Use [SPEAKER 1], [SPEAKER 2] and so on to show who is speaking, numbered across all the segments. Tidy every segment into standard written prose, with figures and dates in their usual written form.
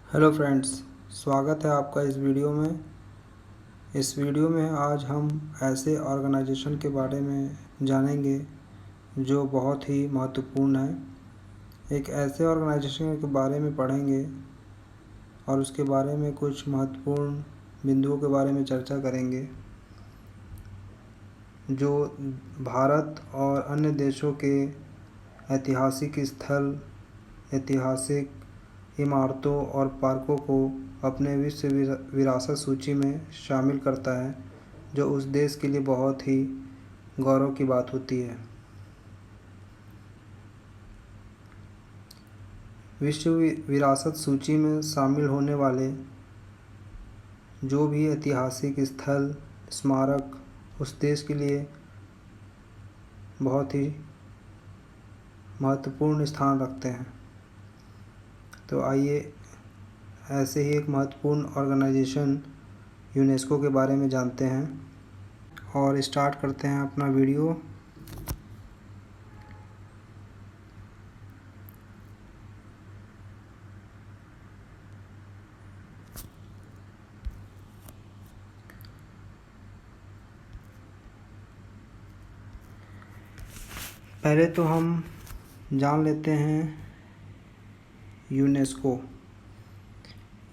[SPEAKER 1] Hello friends, स्वागत है आपका इस वीडियो में। इस वीडियो में आज हम ऐसे ऑर्गेनाइजेशन के बारे में जानेंगे जो बहुत ही महत्वपूर्ण है। एक ऐसे ऑर्गेनाइजेशन के बारे में पढ़ेंगे और उसके बारे में कुछ महत्वपूर्ण बिंदुओं के बारे में चर्चा करेंगे जो भारत और अन्य देशों के ऐतिहासिक स्थल, ऐतिहासिक इमारतों और पार्कों को अपने विश्व विरासत सूची में शामिल करता है, जो उस देश के लिए बहुत ही गौरव की बात होती है। विश्व विरासत सूची में शामिल होने वाले जो भी ऐतिहासिक स्थल, स्मारक उस देश के लिए बहुत ही महत्वपूर्ण स्थान रखते हैं। तो आइए ऐसे ही एक महत्वपूर्ण ऑर्गेनाइजेशन यूनेस्को के बारे में जानते हैं और स्टार्ट करते हैं अपना वीडियो। पहले तो हम जान लेते हैं यूनेस्को।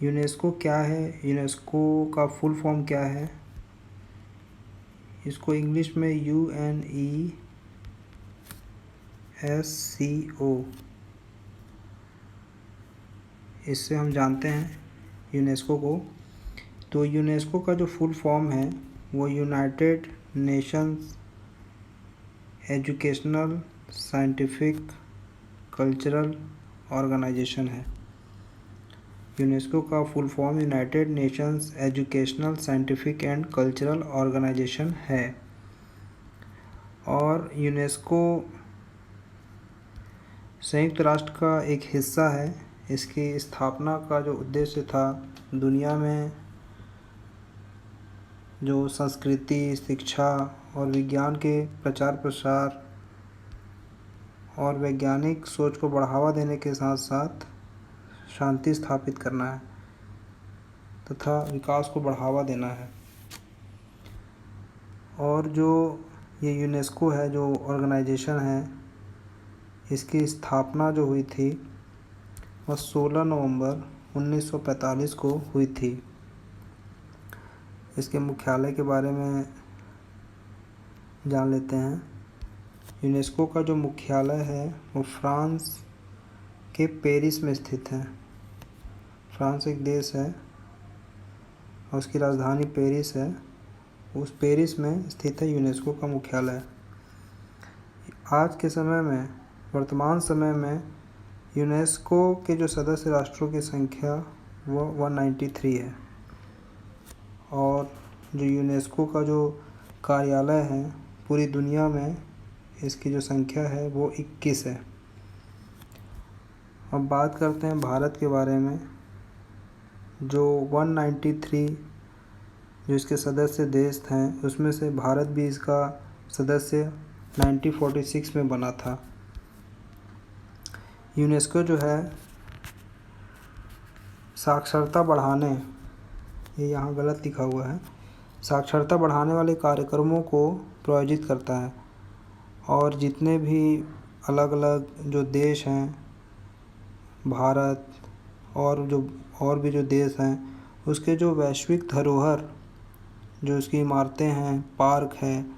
[SPEAKER 1] यूनेस्को क्या है, यूनेस्को का फुल फॉर्म क्या है। इसको इंग्लिश में UNESCO, इससे हम जानते हैं यूनेस्को को। तो यूनेस्को का जो फुल फॉर्म है वो United Nations Educational, Scientific, Cultural Organisation है। यूनेस्को का full form United Nations Educational, Scientific and Cultural Organisation है। और यूनेस्को संयुक्त राष्ट्र का एक हिस्सा है। इसकी स्थापना का जो उद्देश्य था, दुनिया में जो संस्कृति, शिक्षा और विज्ञान के प्रचार प्रसार और वैज्ञानिक सोच को बढ़ावा देने के साथ साथ शांति स्थापित करना है तथा विकास को बढ़ावा देना है। और जो ये यूनेस्को है, जो ऑर्गेनाइजेशन है, इसकी स्थापना जो हुई थी वह 16 नवंबर 1945 को हुई थी। इसके मुख्यालय के बारे में जान लेते हैं। यूनेस्को का जो मुख्यालय है वो फ्रांस के पेरिस में स्थित है। फ्रांस एक देश है और उसकी राजधानी पेरिस है। उस पेरिस में स्थित है यूनेस्को का मुख्यालय। आज के समय में, वर्तमान समय में यूनेस्को के जो सदस्य राष्ट्रों की संख्या वो 193 है। और जो यूनेस्को का जो कार्यालय है पूरी दुनिया में, इसकी जो संख्या है वो 21 है। अब बात करते हैं भारत के बारे में। जो 193 जो इसके सदस्य देश हैं, उसमें से भारत भी इसका सदस्य 1946 में बना था। यूनेस्को जो है साक्षरता बढ़ाने, ये यहाँ गलत लिखा हुआ है, साक्षरता बढ़ाने वाले कार्यक्रमों को प्रायोजित करता है। और जितने भी अलग अलग जो देश हैं, भारत और भी जो देश हैं, उसके जो वैश्विक धरोहर, जो उसकी इमारतें हैं, पार्क हैं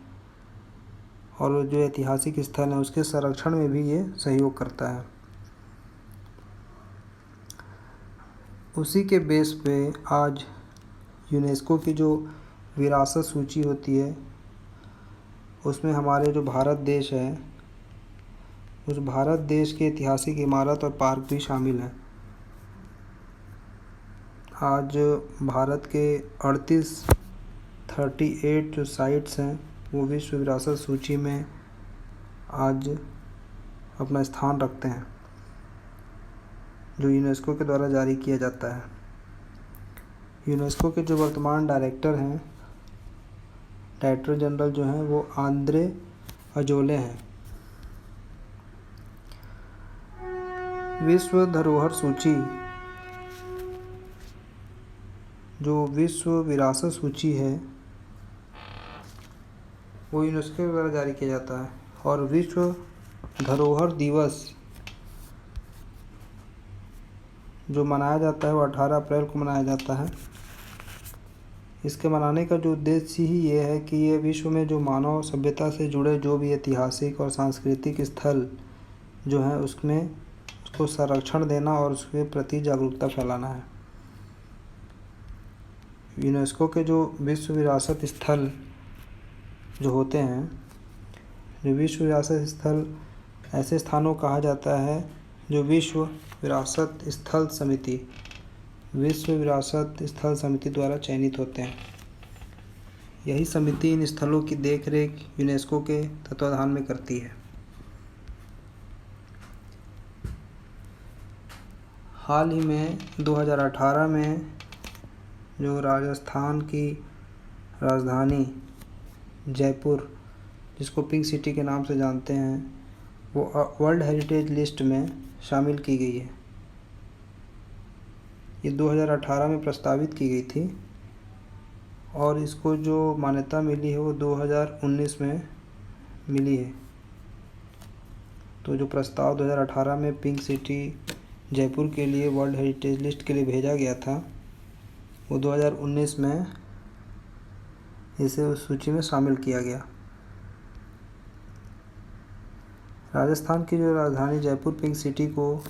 [SPEAKER 1] और जो ऐतिहासिक स्थल हैं, उसके संरक्षण में भी ये सहयोग करता है। उसी के बेस पे आज यूनेस्को की जो विरासत सूची होती है, उसमें हमारे जो भारत देश है, उस भारत देश के ऐतिहासिक इमारत और पार्क भी शामिल हैं। आज भारत के 38 जो साइट्स हैं वो विश्व विरासत सूची में आज अपना स्थान रखते हैं, जो यूनेस्को के द्वारा जारी किया जाता है। यूनेस्को के जो वर्तमान डायरेक्टर हैं, डायरेक्टर जनरल जो हैं, वो आंद्रे अजोले हैं। विश्व धरोहर सूची जो विश्व विरासत सूची है वो यूनेस्को के द्वारा जारी किया जाता है। और विश्व धरोहर दिवस जो मनाया जाता है वो 18 अप्रैल को मनाया जाता है। इसके मनाने का जो उद्देश्य ही ये है कि ये विश्व में जो मानव सभ्यता से जुड़े जो भी ऐतिहासिक और सांस्कृतिक स्थल जो हैं उसमें उसको संरक्षण देना और उसके प्रति जागरूकता फैलाना है। यूनेस्को के जो विश्व विरासत स्थल जो होते हैं, जो विश्व विरासत स्थल ऐसे स्थानों को कहा जाता है जो विश्व विरासत स्थल समिति द्वारा चयनित होते हैं। यही समिति इन स्थलों की देखरेख यूनेस्को के तत्वाधान में करती है। हाल ही में 2018 में जो राजस्थान की राजधानी जयपुर, जिसको पिंक सिटी के नाम से जानते हैं, वो वर्ल्ड हेरिटेज लिस्ट में शामिल की गई है। ये 2018 में प्रस्तावित की गई थी और इसको जो मान्यता मिली है वो 2019 में मिली है। तो जो प्रस्ताव 2018 में पिंक सिटी जयपुर के लिए वर्ल्ड हेरिटेज लिस्ट के लिए भेजा गया था, वो 2019 में इसे उस सूची में शामिल किया गया। राजस्थान की जो राजधानी जयपुर पिंक सिटी को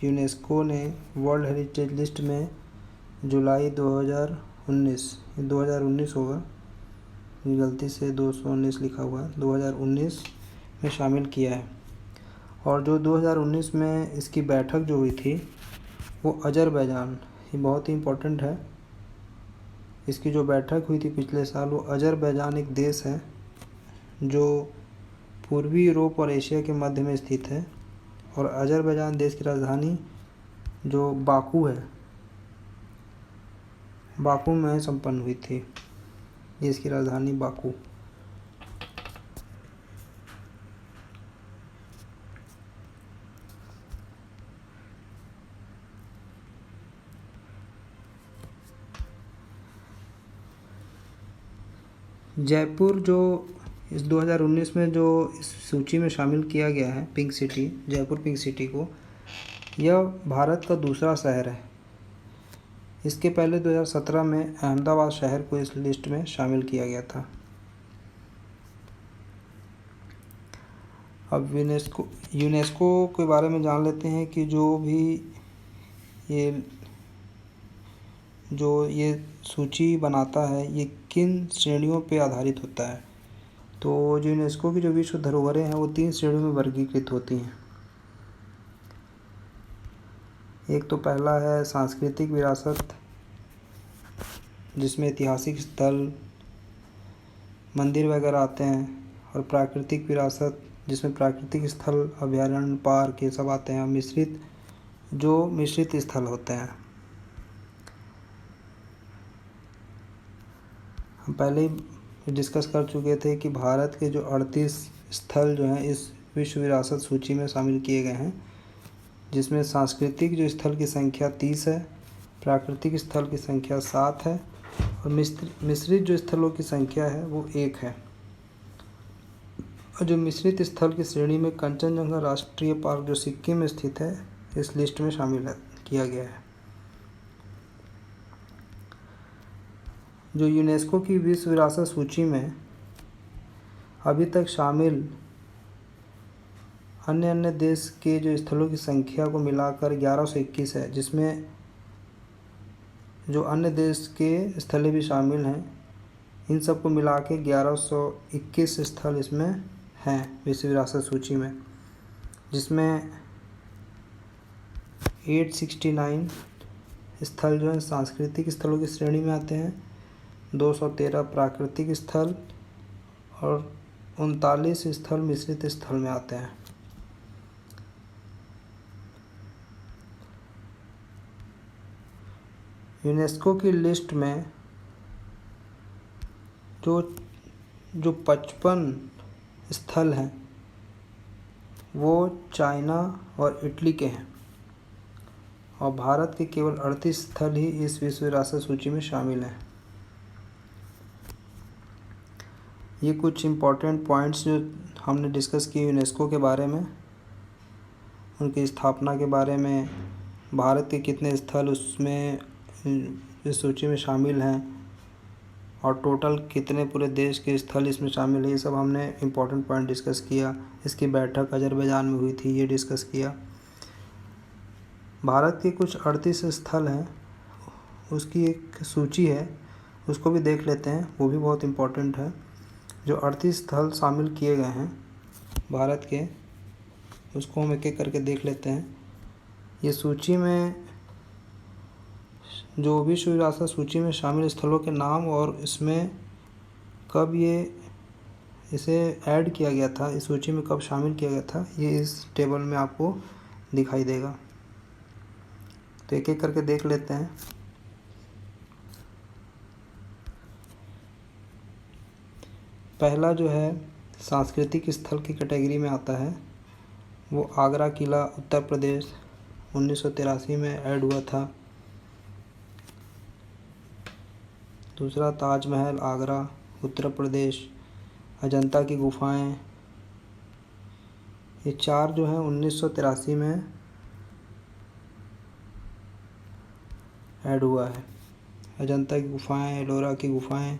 [SPEAKER 1] यूनेस्को ने वर्ल्ड हेरिटेज लिस्ट में जुलाई 2019 होगा, गलती से 219 लिखा हुआ है, 2019 में शामिल किया है। और जो 2019 में इसकी बैठक जो हुई थी वो अजरबैजान, ये बहुत ही इम्पोर्टेंट है, इसकी जो बैठक हुई थी पिछले साल, वो अजरबैजान एक देश है जो पूर्वी यूरोप और एशिया के मध्य में स्थित है। और अजरबैजान देश की राजधानी जो बाकू है, बाकू में संपन्न हुई थी। ये इसकी राजधानी बाकू। जयपुर जो इस 2019 में जो इस सूची में शामिल किया गया है pink city, Jaipur pink city को, यह भारत का दूसरा शहर है। इसके पहले 2017 में अहमदाबाद शहर को इस लिस्ट में शामिल किया गया था। अब यूनेस्को के बारे में जान लेते हैं कि जो ये सूची बनाता है ये किन श्रेणियों पे आधारित होता है। तो जो यूनेस्को की जो विश्व धरोहरें हैं वो 3 श्रेणियों में वर्गीकृत होती हैं। एक तो पहला है सांस्कृतिक विरासत, जिसमें ऐतिहासिक स्थल, मंदिर वगैरह आते हैं। और प्राकृतिक विरासत, जिसमें प्राकृतिक स्थल, अभयारण्य, पार्क, ये सब आते हैं। मिश्रित स्थल होते हैं। हम पहले ही डिस्कस कर चुके थे कि भारत के जो 38 स्थल जो हैं इस विश्व विरासत सूची में शामिल किए गए हैं, जिसमें सांस्कृतिक जो स्थल की संख्या 30 है, प्राकृतिक स्थल की संख्या 7 है और मिश्रित जो स्थलों की संख्या है वो 1 है। और जो मिश्रित स्थल की श्रेणी में कंचनजंगा राष्ट्रीय पार्क जो सिक्किम में स्थित है, इस लिस्ट में शामिल किया गया है। जो यूनेस्को की विश्व विरासत सूची में अभी तक शामिल अन्य देश के जो स्थलों की संख्या को मिलाकर 1121 है, जिसमें जो अन्य देश के स्थलें भी शामिल हैं, इन सबको मिला के 1121 स्थल इसमें हैं विश्व विरासत सूची में, जिसमें 869 स्थल जो हैं सांस्कृतिक स्थलों की श्रेणी में आते हैं, 213 प्राकृतिक स्थल और 39 स्थल मिश्रित स्थल में आते हैं। यूनेस्को की लिस्ट में जो 55 स्थल हैं वो चाइना और इटली के हैं। और भारत के केवल 38 स्थल ही इस विश्व विरासत सूची में शामिल हैं। ये कुछ इम्पोर्टेंट पॉइंट्स जो हमने डिस्कस किए यूनेस्को के बारे में, उनकी स्थापना के बारे में, भारत के कितने स्थल उसमें इस सूची में शामिल हैं और टोटल कितने पूरे देश के स्थल इसमें शामिल है, ये सब हमने इम्पोर्टेंट पॉइंट डिस्कस किया। इसकी बैठक अजरबैजान में हुई थी, ये डिस्कस किया। भारत के कुछ 38 स्थल हैं, उसकी एक सूची है, उसको भी देख लेते हैं, वो भी बहुत इम्पोर्टेंट है। जो 38 स्थल शामिल किए गए हैं भारत के, उसको हम एक एक करके देख लेते हैं। ये सूची में जो विश्व विरासत सूची में शामिल स्थलों के नाम और इसमें कब इसे ऐड किया गया था, इस सूची में कब शामिल किया गया था, ये इस टेबल में आपको दिखाई देगा। तो एक एक करके देख लेते हैं। पहला जो है सांस्कृतिक स्थल की कैटेगरी में आता है, वो आगरा किला उत्तर प्रदेश 1983 में ऐड हुआ था। दूसरा ताजमहल आगरा उत्तर प्रदेश, अजंता की गुफाएं, ये 4 जो है 1983 में ऐड हुआ है। अजंता की गुफाएं, एलोरा की गुफाएं।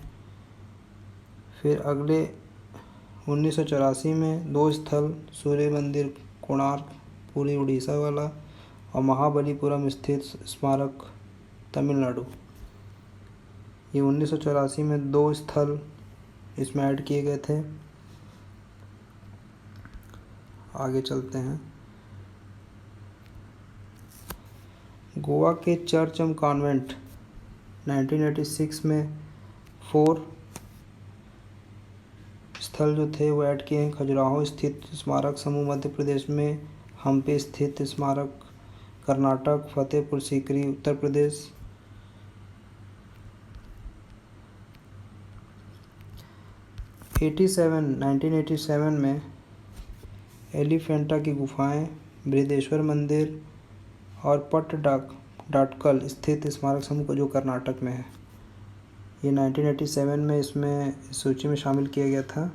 [SPEAKER 1] फिर अगले 1984 में 2 स्थल, सूर्य मंदिर कोणार्क पूरी उड़ीसा वाला और महाबलीपुरम स्थित स्मारक तमिलनाडु, ये 1984 में 2 स्थल इसमें ऐड किए गए थे। आगे चलते हैं। गोवा के चर्च एंड कॉन्वेंट 1986 में 4 स्थल जो थे वो ऐड किए हैं। खजुराहो स्थित स्मारक समूह मध्य प्रदेश में, हम्पी स्थित स्मारक कर्नाटक, फतेहपुर सीकरी उत्तर प्रदेश। '87 1987 में एलिफेंटा की गुफाएं, बृहदेश्वर मंदिर और पट्टडकल स्थित स्मारक समूह जो कर्नाटक में है, ये 1987 में इसमें इस सूची में शामिल किया गया था।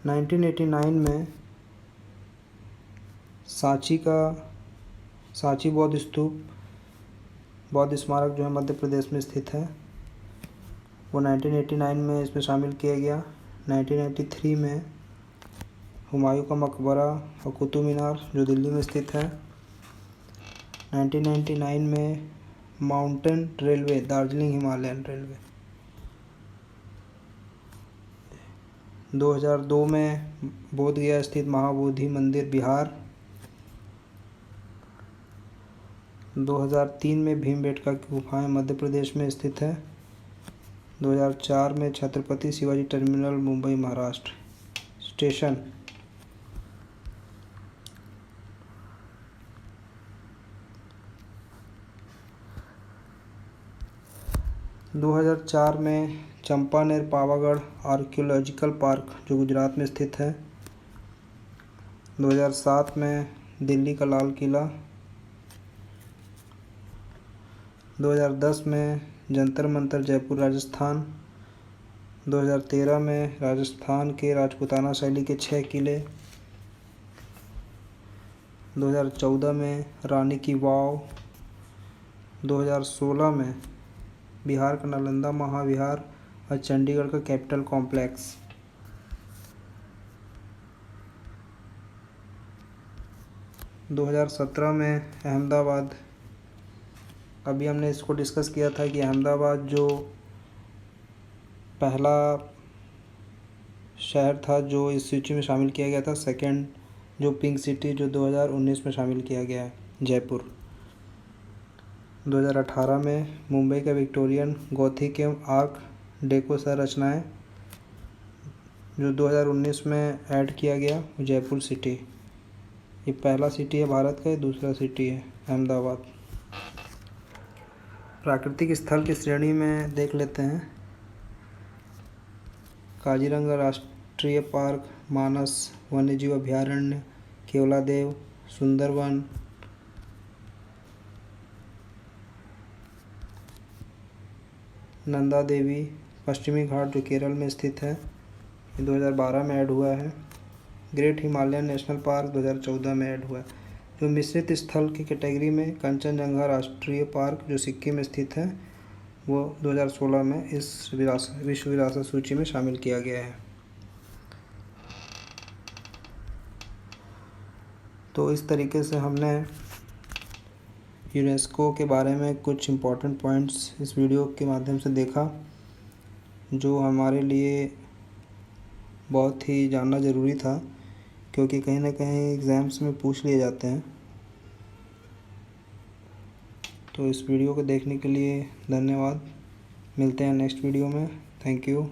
[SPEAKER 1] '89 में सांची बौद्ध स्तूप बौद्ध स्मारक जो है मध्य प्रदेश में स्थित है, वो 1989 में इसमें शामिल किया गया। 1993 में हुमायूं का मकबरा और कुतुब मीनार जो दिल्ली में स्थित है। 1999 में mountain railway Darjeeling Himalayan railway. 2002 में बोधगया स्थित महाबोधि मंदिर बिहार। 2003 में भीमबेटका की गुफाएं मध्य प्रदेश में स्थित है। 2004 में छत्रपति शिवाजी टर्मिनल मुंबई महाराष्ट्र स्टेशन। 2004 में चंपानेर पावागढ़ आर्कियोलॉजिकल पार्क जो गुजरात में स्थित है। 2007 में दिल्ली का लाल किला। 2010 में जंतर मंतर जयपुर राजस्थान। 2013 में राजस्थान के राजपूताना शैली के 6 किले। 2014 में रानी की वाव। 2016 में बिहार का नालंदा महाविहार और चंडीगढ़ का कैपिटल कॉम्प्लेक्स। – 2017 में अहमदाबाद, अभी हमने इसको डिस्कस किया था कि अहमदाबाद जो पहला शहर था जो इस सूची में शामिल किया गया था, सेकंड जो पिंक सिटी जो 2019 में शामिल किया गया है जयपुर। 2018 में मुंबई का विक्टोरियन गॉथिक एवं आर्क डेको संरचनाएं जो 2019 में ऐड किया गया जयपुर सिटी। ये पहला सिटी है भारत का, दूसरा सिटी है अहमदाबाद। प्राकृतिक स्थल की श्रेणी में देख लेते हैं। काजीरंगा राष्ट्रीय राष्ट्रीय पार्क, मानस वन्यजीव अभयारण्य, केवलादेव, सुंदरवन, नंदा देवी, पश्चिमी घाट जो केरल में स्थित है, ये 2012 में ऐड हुआ है। ग्रेट हिमालयन नेशनल पार्क 2014 में ऐड हुआ है। जो मिश्रित स्थल की कैटेगरी में कंचनजंगा राष्ट्रीय पार्क जो सिक्किम में स्थित है, वो 2016 में इस विश्व विरासत सूची में शामिल किया गया है। तो इस तरीके से हमने यूनेस्को के बारे में कुछ इम्पोर्टेंट पॉइंट्स इस वीडियो के माध्यम से देखा, जो हमारे लिए बहुत ही जानना ज़रूरी था, क्योंकि कहीं ना कहीं एग्ज़ाम्स में पूछ लिए जाते हैं। तो इस वीडियो को देखने के लिए धन्यवाद। मिलते हैं नेक्स्ट वीडियो में। Thank you.